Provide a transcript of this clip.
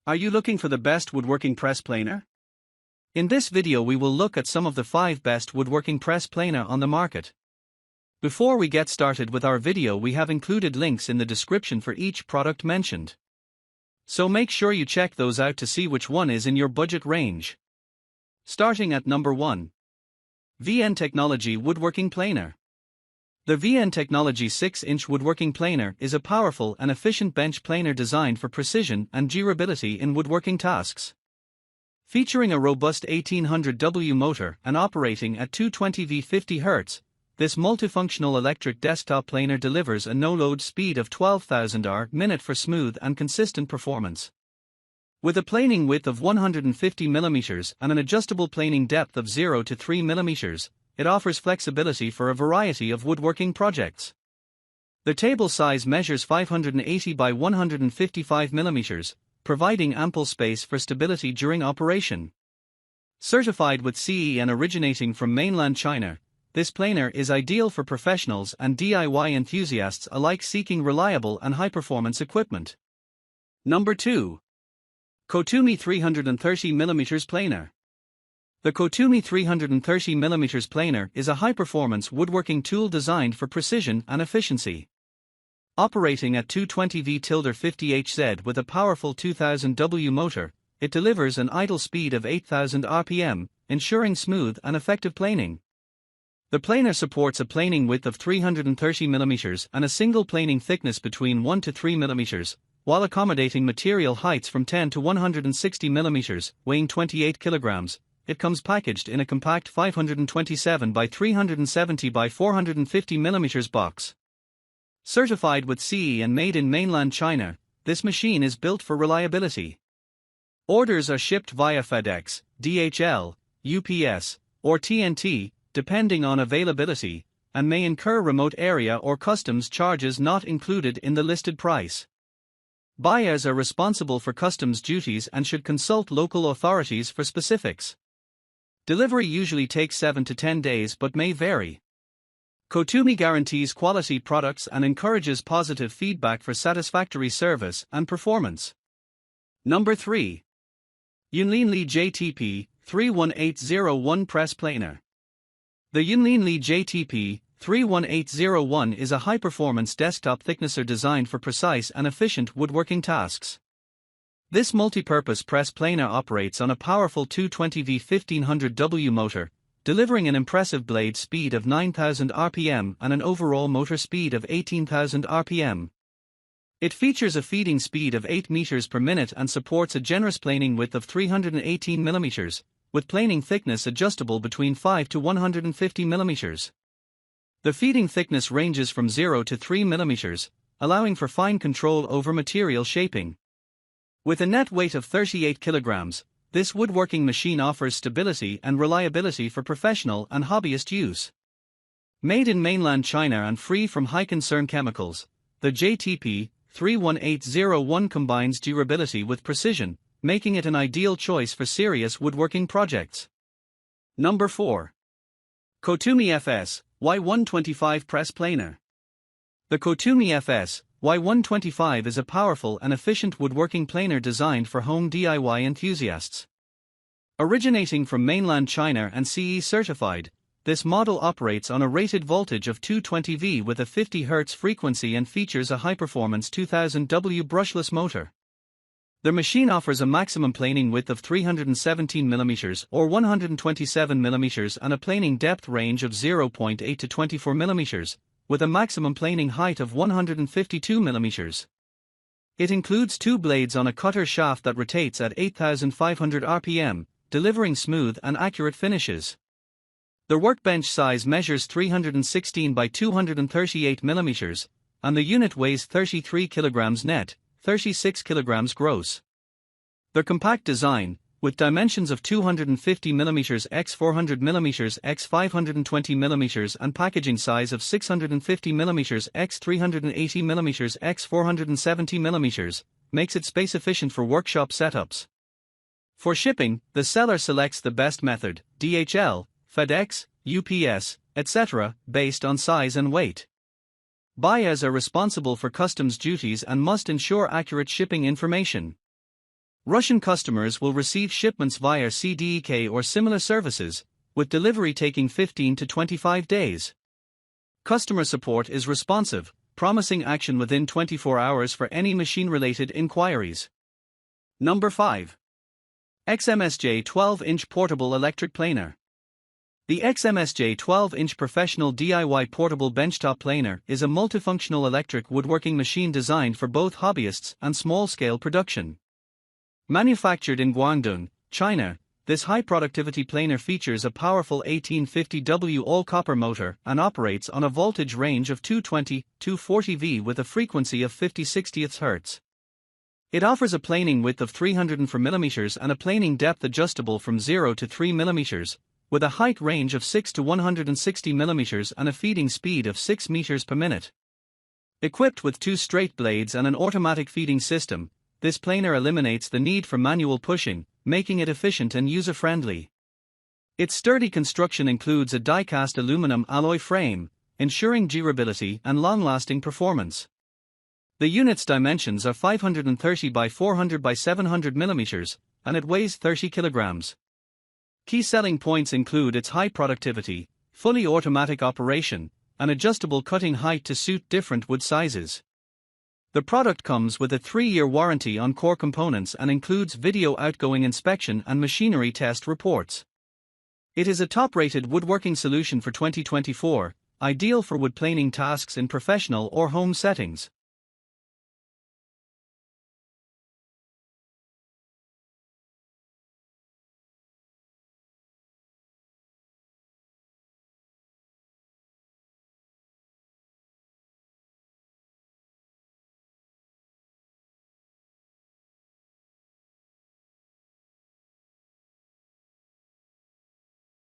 Are you looking for the best woodworking press planer? In this video we will look at some of the 5 best woodworking press planer on the market. Before we get started with our video, we have included links in the description for each product mentioned. So make sure you check those out to see which one is in your budget range. Starting at number 1. VN Technology Woodworking Planer. The VN Technology 6-inch woodworking planer is a powerful and efficient bench planer designed for precision and durability in woodworking tasks. Featuring a robust 1800W motor and operating at 220V 50 Hz, this multifunctional electric desktop planer delivers a no-load speed of 12,000 R/minute for smooth and consistent performance. With a planing width of 150mm and an adjustable planing depth of 0 to 3mm, it offers flexibility for a variety of woodworking projects. The table size measures 580 by 155mm, providing ample space for stability during operation. Certified with CE and originating from mainland China, this planer is ideal for professionals and DIY enthusiasts alike seeking reliable and high-performance equipment. Number 2. KOTUMY 330mm Planer. The KOTUMY 330mm planer is a high-performance woodworking tool designed for precision and efficiency. Operating at 220V-50Hz with a powerful 2000W motor, it delivers an idle speed of 8000 RPM, ensuring smooth and effective planing. The planer supports a planing width of 330mm and a single planing thickness between 1 to 3mm, while accommodating material heights from 10 to 160mm, weighing 28 kg. It comes packaged in a compact 527 by 370 by 450mm box. Certified with CE and made in mainland China, this machine is built for reliability. Orders are shipped via FedEx, DHL, UPS, or TNT, depending on availability, and may incur remote area or customs charges not included in the listed price. Buyers are responsible for customs duties and should consult local authorities for specifics. Delivery usually takes 7 to 10 days but may vary. KOTUMY guarantees quality products and encourages positive feedback for satisfactory service and performance. Number 3. YunlinLi JTP-31801 Press Planer. The YunlinLi JTP-31801 is a high-performance desktop thicknesser designed for precise and efficient woodworking tasks. This multi-purpose press planer operates on a powerful 220V 1500W motor, delivering an impressive blade speed of 9000 RPM and an overall motor speed of 18,000 RPM. It features a feeding speed of 8 meters per minute and supports a generous planing width of 318mm, with planing thickness adjustable between 5 to 150mm. The feeding thickness ranges from 0 to 3mm, allowing for fine control over material shaping. With a net weight of 38 kg, this woodworking machine offers stability and reliability for professional and hobbyist use. Made in mainland China and free from high-concern chemicals, the JTP-31801 combines durability with precision, making it an ideal choice for serious woodworking projects. Number 4. KOTUMY FS Y125 Press Planer. The KOTUMY FS Y125 is a powerful and efficient woodworking planer designed for home DIY enthusiasts. Originating from mainland China and CE certified, this model operates on a rated voltage of 220V with a 50 Hz frequency and features a high-performance 2000W brushless motor. The machine offers a maximum planing width of 317mm or 127mm and a planing depth range of 0.8 to 24mm, with a maximum planing height of 152mm. It includes 2 blades on a cutter shaft that rotates at 8500 RPM, delivering smooth and accurate finishes. The workbench size measures 316 by 238mm, and the unit weighs 33 kg net, 36 kg gross. Their compact design, with dimensions of 250mm x 400mm x 520mm and packaging size of 650mm x 380mm x 470mm, makes it space efficient for workshop setups. For shipping, the seller selects the best method, DHL, FedEx, UPS, etc., based on size and weight. Buyers are responsible for customs duties and must ensure accurate shipping information. Russian customers will receive shipments via CDK or similar services, with delivery taking 15 to 25 days. Customer support is responsive, promising action within 24 hours for any machine-related inquiries. Number 5. XMSJ 12-inch Portable Electric Planer. The XMSJ 12-inch Professional DIY Portable Benchtop Planer is a multifunctional electric woodworking machine designed for both hobbyists and small-scale production. Manufactured in Guangdong, China, this high-productivity planer features a powerful 1850W all-copper motor and operates on a voltage range of 220-240 V with a frequency of 50/60 Hz. It offers a planing width of 304 mm and a planing depth adjustable from 0 to 3 mm, with a height range of 6 to 160 mm and a feeding speed of 6 meters per minute. Equipped with 2 straight blades and an automatic feeding system, this planer eliminates the need for manual pushing, making it efficient and user-friendly. Its sturdy construction includes a die-cast aluminum alloy frame, ensuring durability and long-lasting performance. The unit's dimensions are 530 by 400 by 700 mm, and it weighs 30 kilograms. Key selling points include its high productivity, fully automatic operation, and adjustable cutting height to suit different wood sizes. The product comes with a 3-year warranty on core components and includes video outgoing inspection and machinery test reports. It is a top-rated woodworking solution for 2024, ideal for wood planing tasks in professional or home settings.